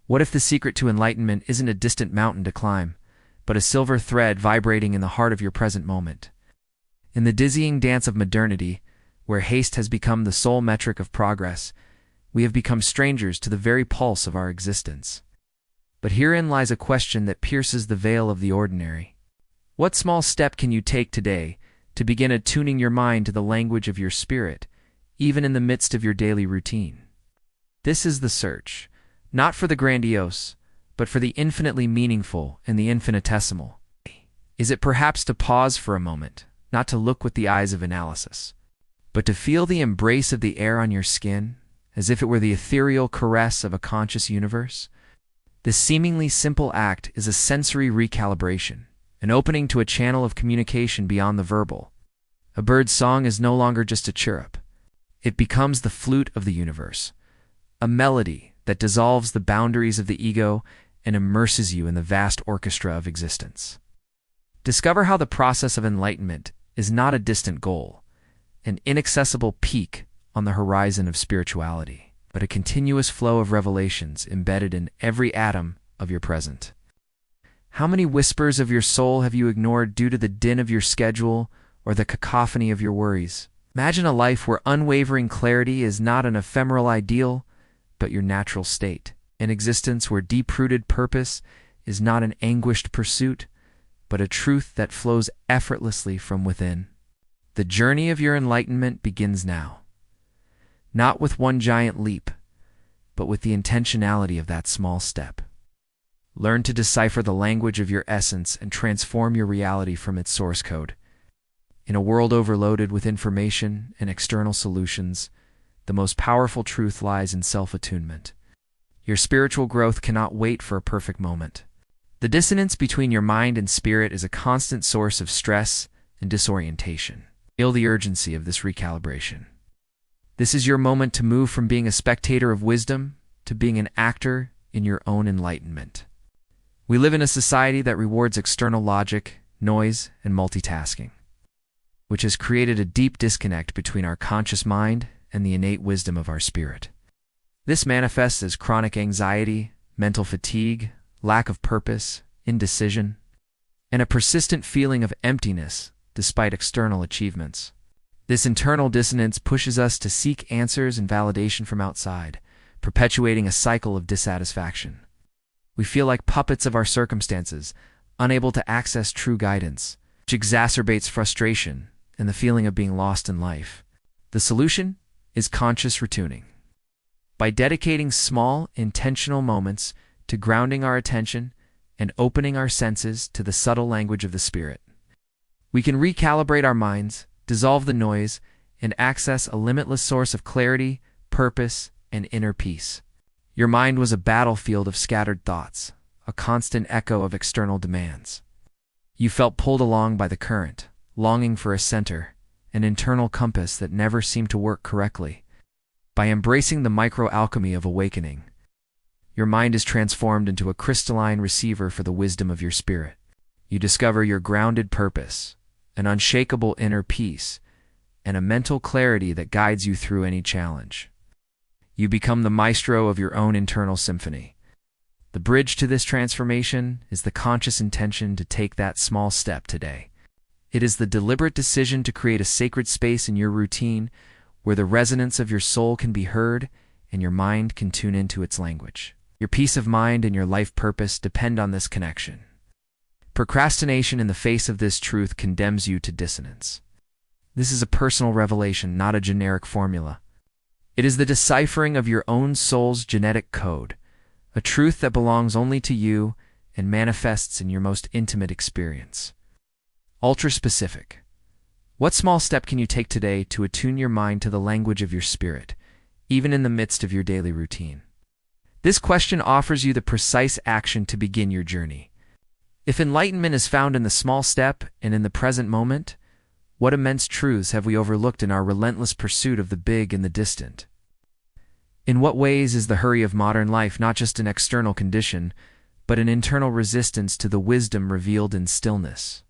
What if the secret to enlightenment isn't a distant mountain to climb, but a silver thread vibrating in the heart of your present moment? In the dizzying dance of modernity, where haste has become the sole metric of progress, we have become strangers to the very pulse of our existence. But herein lies a question that pierces the veil of the ordinary. What small step can you take today to begin attuning your mind to the language of your spirit, even in the midst of your daily routine? This is the search, not for the grandiose, but for the infinitely meaningful and the infinitesimal. Is it perhaps to pause for a moment, not to look with the eyes of analysis, but to feel the embrace of the air on your skin, as if it were the ethereal caress of a conscious universe? This seemingly simple act is a sensory recalibration, an opening to a channel of communication beyond the verbal. A bird's song is no longer just a chirrup. It becomes the flute of the universe, a melody that dissolves the boundaries of the ego and immerses you in the vast orchestra of existence. Discover how the process of enlightenment is not a distant goal, an inaccessible peak on the horizon of spirituality, but a continuous flow of revelations embedded in every atom of your present. How many whispers of your soul have you ignored due to the din of your schedule or the cacophony of your worries? Imagine a life where unwavering clarity is not an ephemeral ideal, but your natural state. An existence where deep-rooted purpose is not an anguished pursuit, but a truth that flows effortlessly from within. The journey of your enlightenment begins now. Not with one giant leap, but with the intentionality of that small step. Learn to decipher the language of your essence and transform your reality from its source code. In a world overloaded with information and external solutions, the most powerful truth lies in self-attunement. Your spiritual growth cannot wait for a perfect moment. The dissonance between your mind and spirit is a constant source of stress and disorientation. Feel the urgency of this recalibration. This is your moment to move from being a spectator of wisdom to being an actor in your own enlightenment. We live in a society that rewards external logic, noise, and multitasking, which has created a deep disconnect between our conscious mind and the innate wisdom of our spirit. This manifests as chronic anxiety, mental fatigue, lack of purpose, indecision, and a persistent feeling of emptiness despite external achievements. This internal dissonance pushes us to seek answers and validation from outside, perpetuating a cycle of dissatisfaction. We feel like puppets of our circumstances, unable to access true guidance, which exacerbates frustration and the feeling of being lost in life. The solution is conscious retuning. By dedicating small, intentional moments to grounding our attention and opening our senses to the subtle language of the spirit, we can recalibrate our minds, dissolve the noise, and access a limitless source of clarity, purpose, and inner peace. Your mind was a battlefield of scattered thoughts, a constant echo of external demands. You felt pulled along by the current, longing for a center, an internal compass that never seemed to work correctly. By embracing the micro-alchemy of awakening, your mind is transformed into a crystalline receiver for the wisdom of your spirit. You discover your grounded purpose, an unshakable inner peace, and a mental clarity that guides you through any challenge. You become the maestro of your own internal symphony. The bridge to this transformation is the conscious intention to take that small step today. It is the deliberate decision to create a sacred space in your routine where the resonance of your soul can be heard and your mind can tune into its language. Your peace of mind and your life purpose depend on this connection. Procrastination in the face of this truth condemns you to dissonance. This is a personal revelation, not a generic formula. It is the deciphering of your own soul's genetic code, a truth that belongs only to you and manifests in your most intimate experience. Ultra-specific. What small step can you take today to attune your mind to the language of your spirit, even in the midst of your daily routine? This question offers you the precise action to begin your journey. If enlightenment is found in the small step and in the present moment, what immense truths have we overlooked in our relentless pursuit of the big and the distant? In what ways is the hurry of modern life not just an external condition, but an internal resistance to the wisdom revealed in stillness?